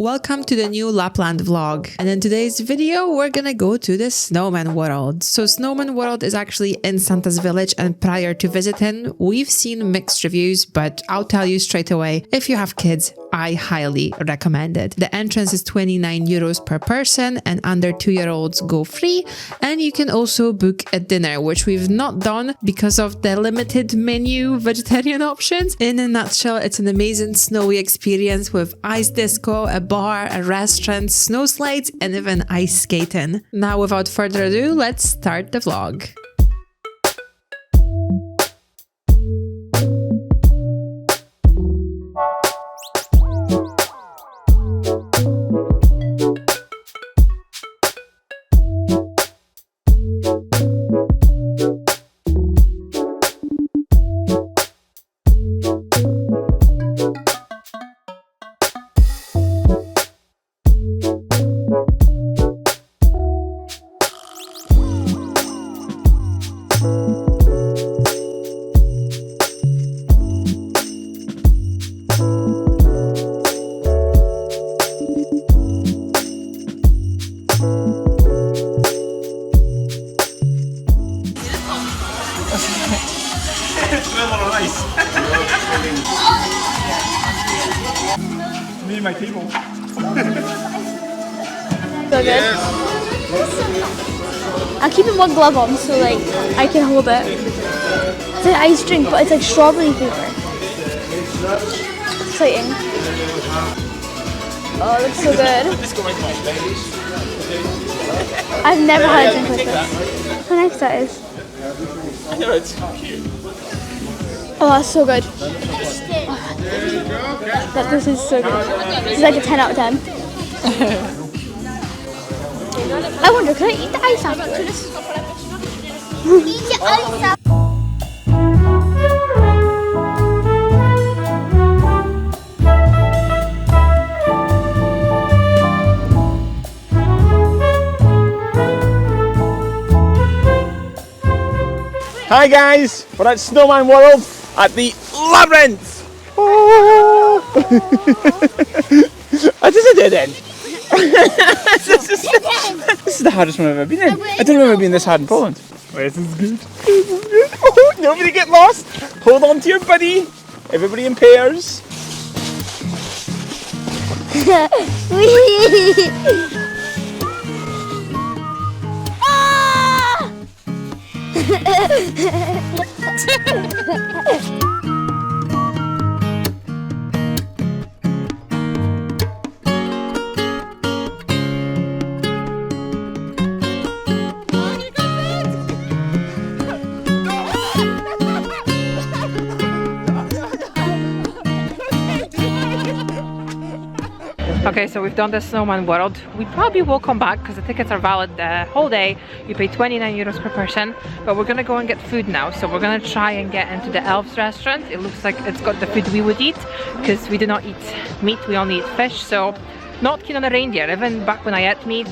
Welcome to the new Lapland vlog, and in today's video we're gonna go to the Snowman world. So Snowman world is actually in Santa's village, and prior to visiting we've seen mixed reviews, but I'll tell you straight away, if you have kids, I highly recommend it. The entrance is 29 euros per person and under 2-year-olds go free, and you can also book a dinner, which we've not done because of the limited menu vegetarian options. In a nutshell, it's an amazing snowy experience with ice disco, a bar, a restaurant, snow slides, and even ice skating. Now, without further ado, let's start the vlog. Me and my table. So good. I'm keeping one glove on so like I can hold it. It's an ice drink, but it's like strawberry flavour. Exciting. Oh, it looks so good. I've never had a drink like this. How nice that is. I know, it's so cute. Oh, that's so good. This is so good. This is like a 10 out of 10. I wonder, can I eat the ice afterwards? Eat the ice afterwards. Hi guys, we're at Snowman World at the Labyrinth. Oh. This is a dead end. This is the hardest one I've ever been in. I don't remember being this hard in Poland. This is good. This is good. Oh, nobody get lost. Hold on to your buddy. Everybody in pairs. Okay, so we've done the Snowman world. We probably will come back because the tickets are valid the whole day. You pay 29 euros per person, but we're gonna go and get food now. So we're gonna try and get into the elves restaurant. It looks like it's got the food we would eat because we do not eat meat, we only eat fish. So not keen on a reindeer. Even back when I ate meat,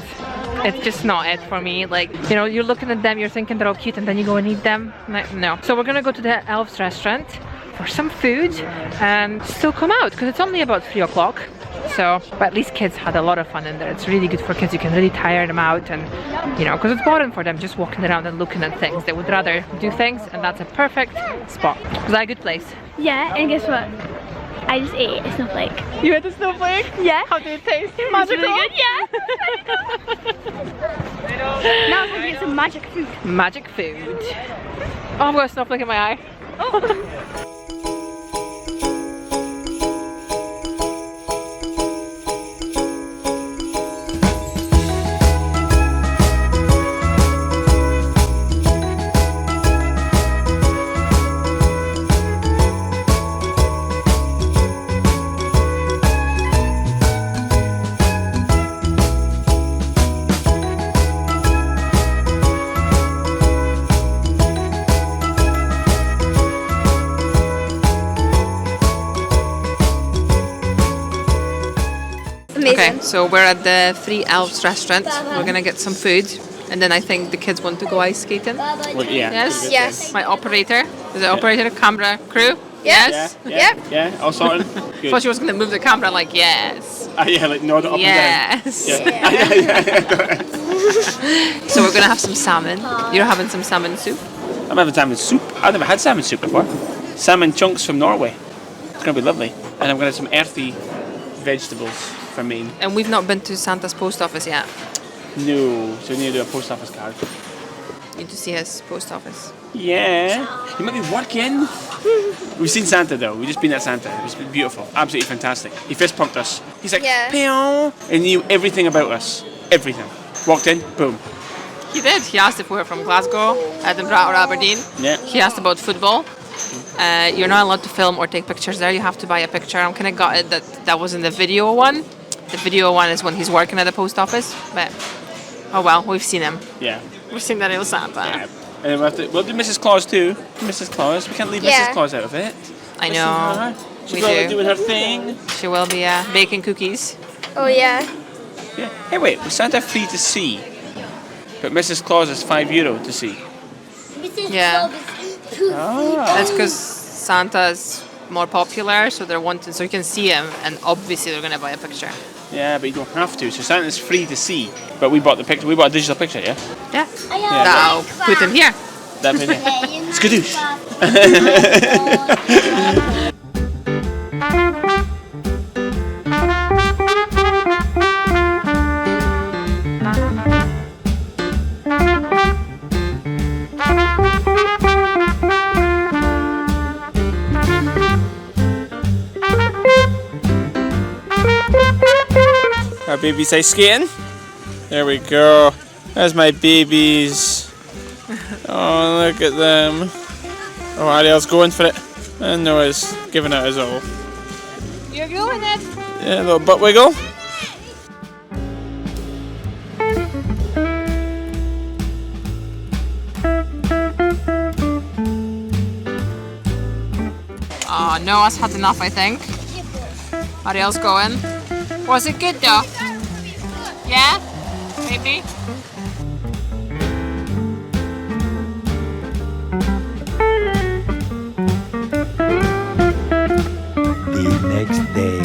it's just not it for me. Like, you know, you're looking at them, you're thinking they're all cute, and then you go and eat them. Like, no. So we're gonna go to the elves restaurant for some food and still come out because it's only about 3 o'clock. So, but at least kids had a lot of fun in there. It's really good for kids. You can really tire them out, and you know, because it's boring for them just walking around and looking at things. They would rather do things, and that's a perfect spot. Was that a good place? Yeah, and guess what? I just ate a snowflake. You had a snowflake? Yeah. How did it taste? Magical? Really good, yeah. Now I'm going to get some magic food. Magic food. Oh, I've got a snowflake in my eye. Oh. Okay, so we're at the Three Elves restaurant. We're gonna get some food, and then I think the kids want to go ice skating. Well, yeah. Yes? Yes. My operator. Is it operator, camera, crew? Yes? Yep. Yeah, all sorted. Good. Thought she was gonna move the camera, like, yes. Yeah, like nod it up Yes. and down. Yeah. So we're gonna have some salmon. You're having some salmon soup. I'm having salmon soup. I've never had salmon soup before. Salmon chunks from Norway. It's gonna be lovely. And I'm gonna have some earthy vegetables from Maine. And we've not been to Santa's post office yet. No, so we need to do a post office card. Need to see his post office. Yeah. He might be working. We've seen Santa though. We've just been at Santa. It's been beautiful. Absolutely fantastic. He fist pumped us. He's like, Yeah. pew, and knew everything about us. Everything. Walked in, boom. He did. He asked if we were from Glasgow, Edinburgh or Aberdeen. Yeah. He asked about football. You're not allowed to film or take pictures there. You have to buy a picture. I'm kind of gutted that wasn't the video one. The video one is when he's working at the post office. But, oh well, we've seen him. Yeah. We've seen the real Santa. Yeah. And we'll do Mrs. Claus too. Mrs. Claus. We can't leave Yeah. Mrs. Claus out of it. I know. She's We do. doing her thing. She will be baking cookies. Oh yeah. Yeah. Hey, wait. Was Santa free to see? But Mrs. Claus is €5 to see. Yeah. Ah. That's because Santa's more popular, so they're wanting, so you can see him, and obviously they're gonna buy a picture. Yeah, but you don't have to. So Santa's free to see. But we bought the picture. We bought a digital picture, yeah? Yeah. That I'll put him here. That bit. Skadoosh. Our babies ice skating. There we go. There's my babies. Oh, look at them. Oh, Arielle's going for it. And Noah's giving it his all. You're doing it. Yeah, a little butt wiggle. Oh, Noah's had enough, I think. Arielle's going. Was it good though? Yeah? Maybe? The next day.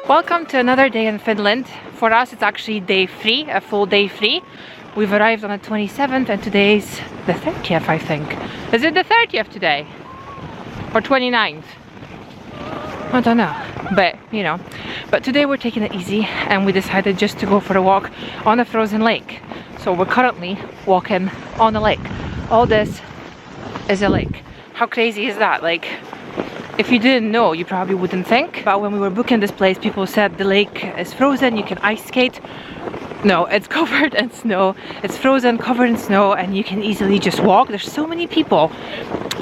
Welcome to another day in Finland. For us it's actually day 3, a full day 3. We've arrived on the 27th and today's the 30th, I think. Is it the 30th today? Or 29th? I don't know, but you know. But today we're taking it easy and we decided just to go for a walk on a frozen lake. So we're currently walking on the lake. All this is a lake. How crazy is that? Like, if you didn't know, you probably wouldn't think. But when we were booking this place, people said the lake is frozen, you can ice skate. No, it's covered in snow. It's frozen, covered in snow, and you can easily just walk. There's so many people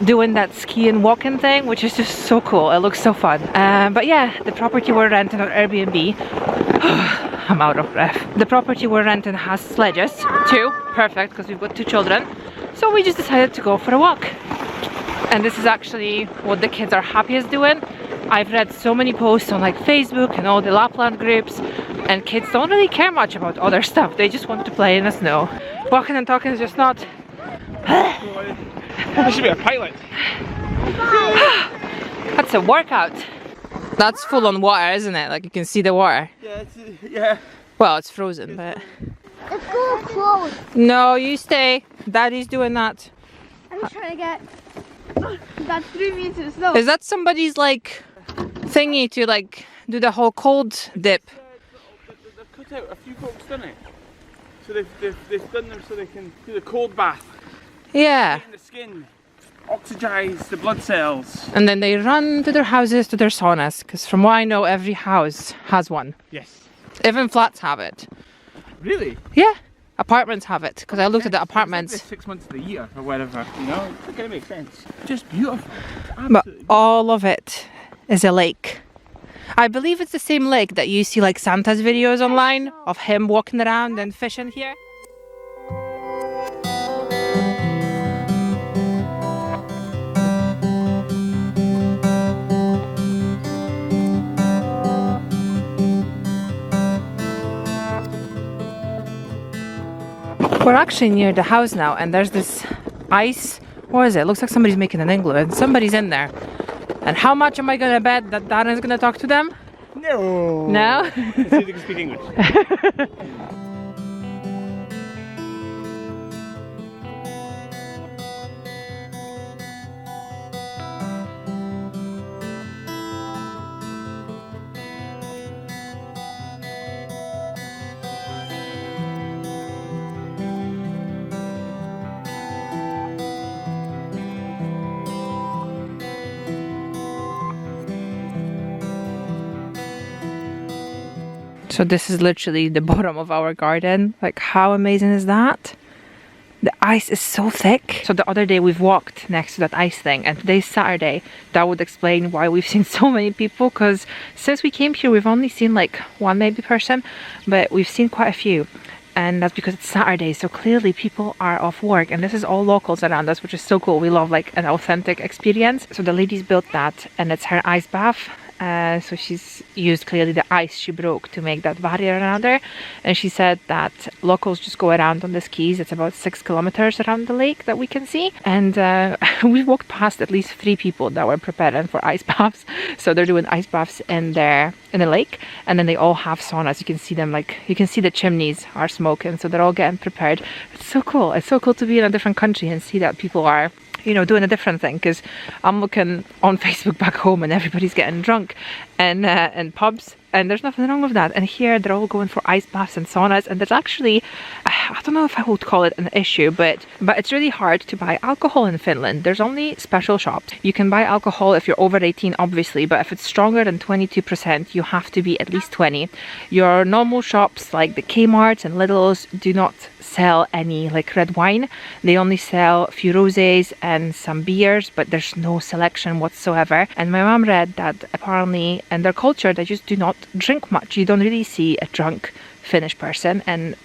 doing that ski and walking thing, which is just so cool. It looks so fun. But yeah, the property we're renting on Airbnb, I'm out of breath. The property we're renting has sledges, 2, perfect, because we've got 2 children. So we just decided to go for a walk. And this is actually what the kids are happiest doing. I've read so many posts on like Facebook and all the Lapland groups, and kids don't really care much about other stuff. They just want to play in the snow. Walking and talking is just not... I should be a pilot. That's a workout. That's full on water, isn't it? Like you can see the water. Yeah, yeah. Well, it's frozen, but... Let's go close. No, you stay. Daddy's doing that. I'm trying to get that 3 meters of snow. Is that somebody's like thingy to like do the whole cold dip? They've cut out a few folks, done it. So they've done them so they can do the cold bath. Yeah. In the skin, oxygize the blood cells. And then they run to their houses, to their saunas, because from what I know, every house has one. Yes. Even flats have it. Really? Yeah. Apartments have it, because I looked at the apartments. 6 months of the year or whatever, you know? It's gonna make sense. Just beautiful. But all of it is a lake. I believe it's the same lake that you see like Santa's videos online of him walking around and fishing here. We're actually near the house now, and there's this ice. What is it? Looks like somebody's making an igloo, and somebody's in there. And how much am I gonna bet that Darren's gonna talk to them? No. No? Let's see if they can speak English. So this is literally the bottom of our garden. Like, how amazing is that? The ice is so thick. So the other day we've walked next to that ice thing, and today's Saturday. That would explain why we've seen so many people, because since we came here we've only seen like one maybe person, but we've seen quite a few. And that's because it's Saturday, so clearly people are off work, and this is all locals around us, which is so cool. We love like an authentic experience. So the lady's built that, and it's her ice bath. So she's used clearly the ice she broke to make that barrier around her, and she said that locals just go around on the skis. It's about 6 kilometers around the lake that we can see, and we walked past at least 3 people that were preparing for ice baths. So they're doing ice baths in the lake, and then they all have saunas. You can see them, like you can see the chimneys are smoking, so they're all getting prepared. It's so cool. It's so cool to be in a different country and see that people are, you know, doing a different thing, because I'm looking on Facebook back home and everybody's getting drunk and in pubs, and there's nothing wrong with that. And here they're all going for ice baths and saunas, and there's actually, I don't know if I would call it an issue, but it's really hard to buy alcohol in Finland. There's only special shops. You can buy alcohol if you're over 18, obviously, but if it's stronger than 22%, you have to be at least 20. Your normal shops like the Kmarts and Lidl's do not sell any like red wine. They only sell a few rosés and some beers, but there's no selection whatsoever. And my mom read that apparently in their culture they just do not drink much. You don't really see a drunk Finnish person, and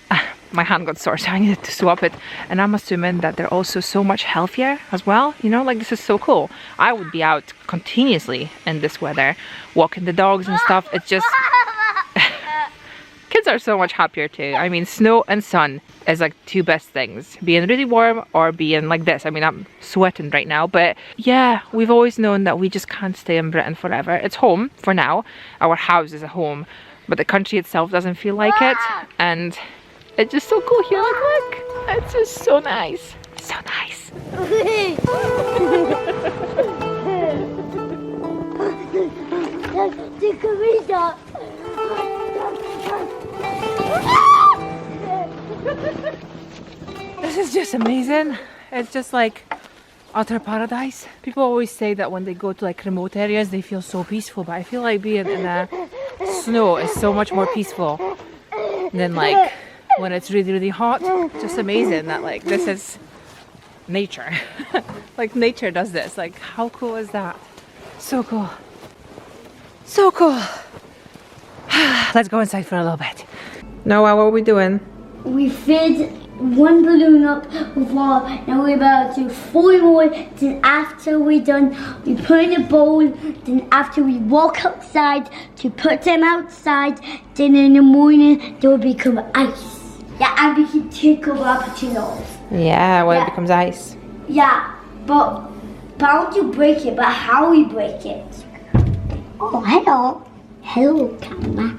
my hand got sore, so I needed to swap it. And I'm assuming that they're also so much healthier as well, you know, like this is so cool. I would be out continuously in this weather walking the dogs and stuff. It's just kids are so much happier too. I mean, snow and sun is like 2 best things, being really warm or being like this. I mean, I'm sweating right now, but yeah, we've always known that we just can't stay in Britain forever. It's home for now. Our house is a home, but the country itself doesn't feel like it, and it's just so cool here. Look, it's just so nice. So nice. This is just amazing. It's just like utter paradise. People always say that when they go to like remote areas they feel so peaceful, but I feel like being in the snow is so much more peaceful than like when it's really, really hot. Just amazing that like this is nature. Like nature does this. Like how cool is that? So cool. So cool. Let's go inside for a little bit. Noah, what are we doing? We filled 1 balloon up with water. Now we're about to do 4 more. Then after we're done, we put in a bowl. Then after we walk outside to put them outside, then in the morning they will become ice. Yeah, and we can take them up to those. Yeah, when it becomes ice. Yeah, but bound to break it, but how we break it? Oh, hello. Hello, camera.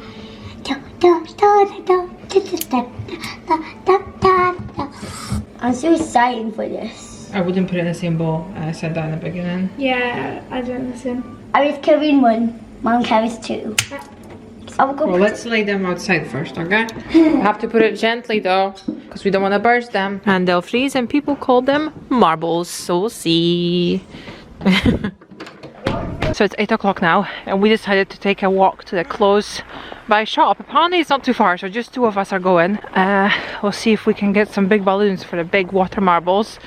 I'm so excited for this. I wouldn't put it in the same bowl as I said that in the beginning. Yeah, I don't listen. I was carrying 1. Mom carries 2. I'll go. Well, let's lay them outside first, okay? We have to put it gently though, because we don't want to burst them. And they'll freeze, and people call them marbles, so we'll see. So it's 8 o'clock now, and we decided to take a walk to the close by shop. Apparently it's not too far, so just 2 of us are going. We'll see if we can get some big balloons for the big water marbles.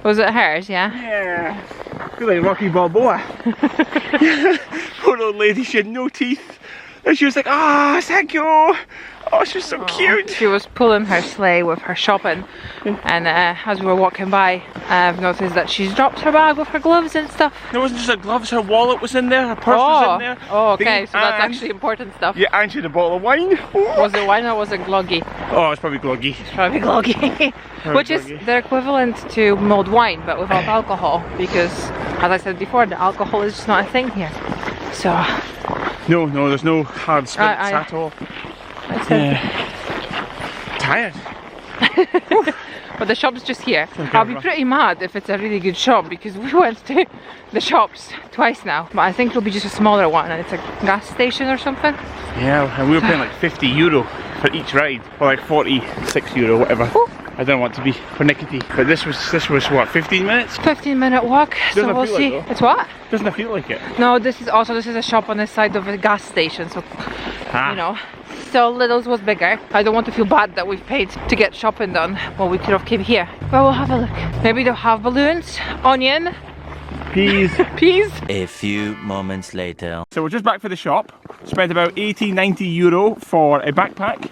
Was it hers, yeah? Yeah. Feel like Rocky Balboa. Poor old lady, she had no teeth. And she was like, ah, thank you. Oh, she was so cute. She was pulling her sleigh with her shopping, and as we were walking by, I've noticed that she's dropped her bag with her gloves and stuff. It wasn't just her gloves, her wallet was in there, her purse was in there. Oh, okay, so that's actually important stuff. Yeah, and she had a bottle of wine. Was it wine or was it gloggy? Oh, it's probably gloggy. Probably gloggy. Which is the equivalent to mulled wine, but without alcohol, because, as I said before, the alcohol is just not a thing here. So... No, there's no hard spirits at all. Tired. But the shop's just here. I'll be pretty mad if it's a really good shop, because we went to the shops twice now, but I think it'll be just a smaller one and it's a gas station or something. Yeah, and we were paying like €50 for each ride, or like €46, whatever. Ooh. I don't want to be pernickety, but this was what, 15 minutes? 15-minute walk, so we'll see. Like, it's what? Doesn't it feel like it? No, this is a shop on the side of a gas station, so you know. So Lidl's was bigger. I don't want to feel bad that we've paid to get shopping done. Well, we could have came here. But we'll have a look. Maybe they'll have balloons, onion, peas. A few moments later. So we're just back for the shop. Spent about €80–90 for a backpack.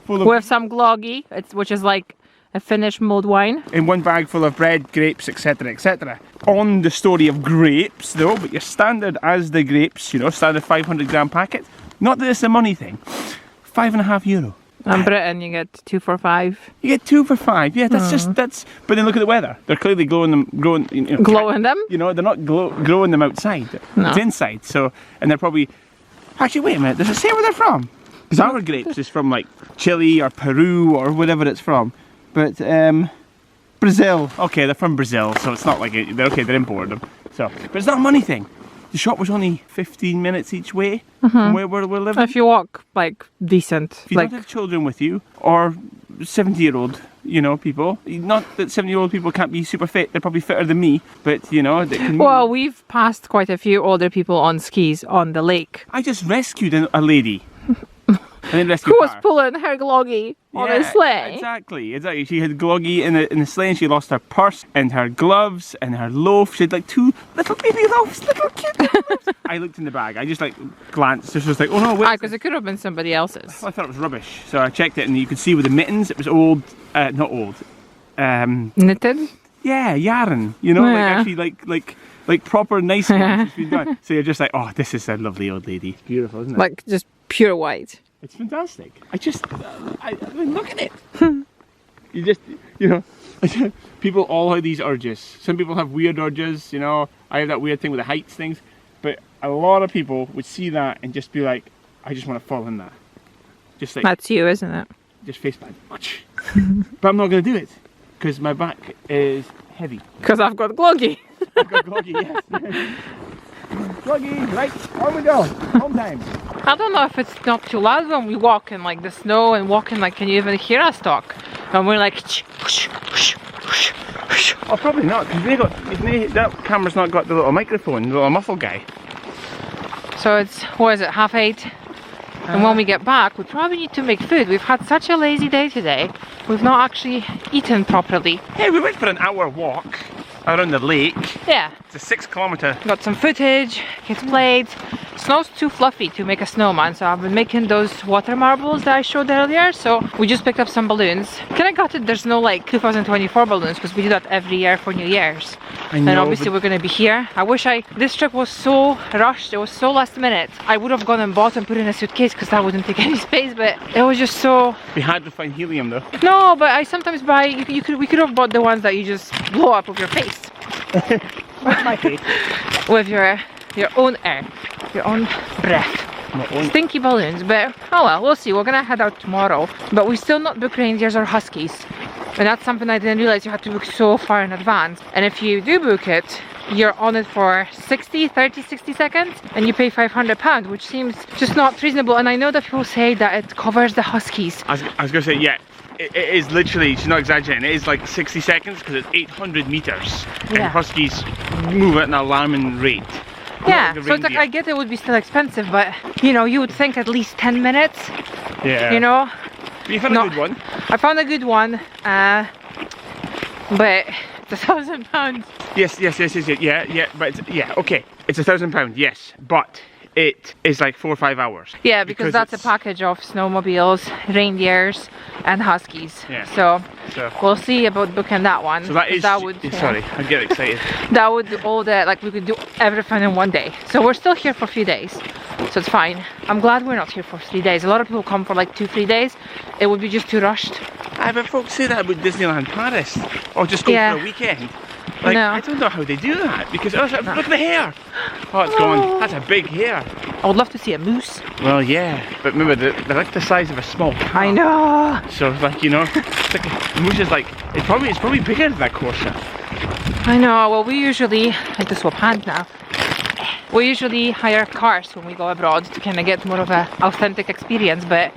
With some gloggy, which is like a Finnish mulled wine. In one bag full of bread, grapes, etc, etc. On the story of grapes though, but your standard as the grapes, you know, standard 500g packet. Not that it's a money thing. €5.50. In Britain you get 2 for $5. You get 2 for $5, yeah, that's but then look at the weather. They're clearly glowing them. You know, they're not growing them outside. No. It's inside, so, and they're probably, actually wait a minute, does it say where they're from? Because our grapes is from like Chile or Peru or whatever it's from. But Brazil, okay, they're from Brazil, so it's not like they're importing them. So, but it's not a money thing. The shop was only 15 minutes each way from where we're living. If you walk like decent. If you don't have children with you, or 70-year-old, you know, people. Not that 70-year-old people can't be super fit. They're probably fitter than me, but you know, they can. Well, we've passed quite a few older people on skis on the lake. I just rescued a lady. Who was pulling her gloggy on a sleigh. Exactly. She had gloggy in the sleigh, and she lost her purse and her gloves and her loaf. She had like 2 little baby loaves, little cute loaves. I looked in the bag. I just like glanced. Just was like, oh no, wait. Because it could have been somebody else's. Well, I thought it was rubbish, so I checked it, and you could see with the mittens, it was old. Not old. Knitted. Yeah, yarn. You know, like actually like proper nice ones. It's been done. So you're just like, oh, this is a lovely old lady. It's beautiful, isn't it? Like just pure white. It's fantastic. I mean, look at it. You know, people all have these urges. Some people have weird urges, you know. I have that weird thing with the heights things. But a lot of people would see that and just be like, I just want to fall in that. Just like, that's you, isn't it? Just face plant. But I'm not going to do it because my back is heavy. Because I've got gloggy. I've got gloggy, yes. Gloggy, right, on we go. Home time. I don't know if it's not too loud when we walk in like the snow and walking, like, can you even hear us talk? And we're like, oh, probably not, because that camera's not got the little microphone, the little muffle guy. So it's, what is it, 8:30? And when we get back, we probably need to make food. We've had such a lazy day today. We've not actually eaten properly. Hey, we went for an hour walk around the lake. Yeah. It's a 6-kilometer. Got some footage, kids played. Snow's too fluffy to make a snowman, so I've been making those water marbles that I showed earlier. So we just picked up some balloons. Kind of got it, there's no like 2024 balloons, because we do that every year for New Year's. I know, and obviously we're gonna be here. I wish this trip was so rushed, it was so last minute. I would have gone and bought and put in a suitcase, because that wouldn't take any space, but it was just so... We had to find helium though. No, but I sometimes buy, we could have bought the ones that you just blow up with your face. My face. With your own air, your own breath. Stinky balloons, but oh well, we'll see. We're gonna head out tomorrow, but we still not book reindeers or huskies, and that's something I didn't realize you had to book so far in advance. And if you do book it, you're on it for 60 seconds, and you pay £500, which seems just not reasonable. And I know that people say that it covers the huskies. I was gonna say, yeah. It is literally, she's not exaggerating, it is like 60 seconds because it's 800 meters. Yeah. And huskies move at an alarming rate. Yeah, so it's like, I get it would be still expensive, but you know, you would think at least 10 minutes. Yeah. You know? But you found a good one. I found a good one, but it's £1,000. Yes, yeah, but yeah, okay. It's £1,000, yes, but it is like 4 or 5 hours. Yeah, because that's a package of snowmobiles, reindeers, and huskies. Yeah. So So we'll see about booking that one. that is. would, sorry, I get excited. that would do all the, like, we could do everything in one day. So we're still here for a few days, so it's fine. I'm glad we're not here for 3 days. A lot of people come for like 2-3 days. It would be just too rushed. But folks say that about Disneyland Paris, or just go for a weekend. Like, No. I don't know how they do that, because look at the hair. Oh, it's gone. That's a big hair. I would love to see a moose. Well, yeah, but remember, they're like the size of a small car. I know. So, like, you know, it's like a moose is like, it's probably bigger than that Corsa. I know. Well, we usually, I have to swap hands now. We usually hire cars when we go abroad to kind of get more of a authentic experience, but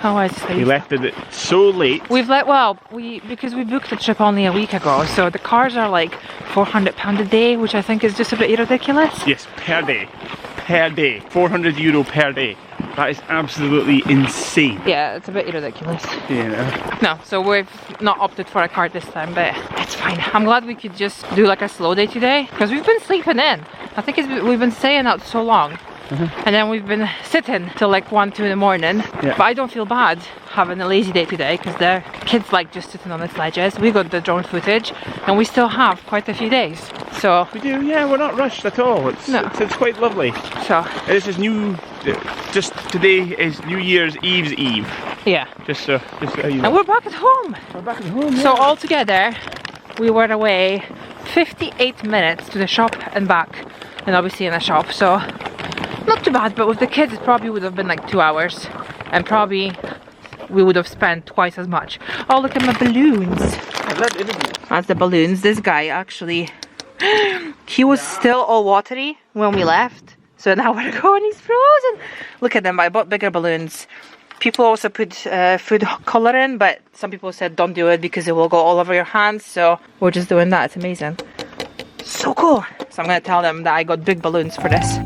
how was it? We left it so late. Because we booked the trip only a week ago, so the cars are like £400 a day, which I think is just a bit ridiculous. Yes, per day. Per day. €400 per day. That is absolutely insane. Yeah, it's a bit ridiculous. Yeah. No, so we've not opted for a car this time, but it's fine. I'm glad we could just do like a slow day today, because we've been sleeping in. I think we've been staying out so long. And then we've been sitting till like 1-2 in the morning. Yeah. But I don't feel bad having a lazy day today, because the kids like just sitting on the sledges. We got the drone footage and we still have quite a few days. So We do, yeah, we're not rushed at all. It's quite lovely. So This is just today is New Year's Eve's Eve. yeah. Just so you know. And we're back at home. We're back at home, So all together we were away 58 minutes to the shop and back, and obviously in a shop, so not too bad. But with the kids it probably would have been like 2 hours, and probably we would have spent twice as much. Oh, look at my balloons. That's the balloons. This guy actually, he was still all watery when we left, so now we're going, he's frozen. Look at them. I bought bigger balloons. People also put food color in, but some people said don't do it because it will go all over your hands, so we're just doing that. It's amazing. So cool. So I'm gonna tell them that I got big balloons for this.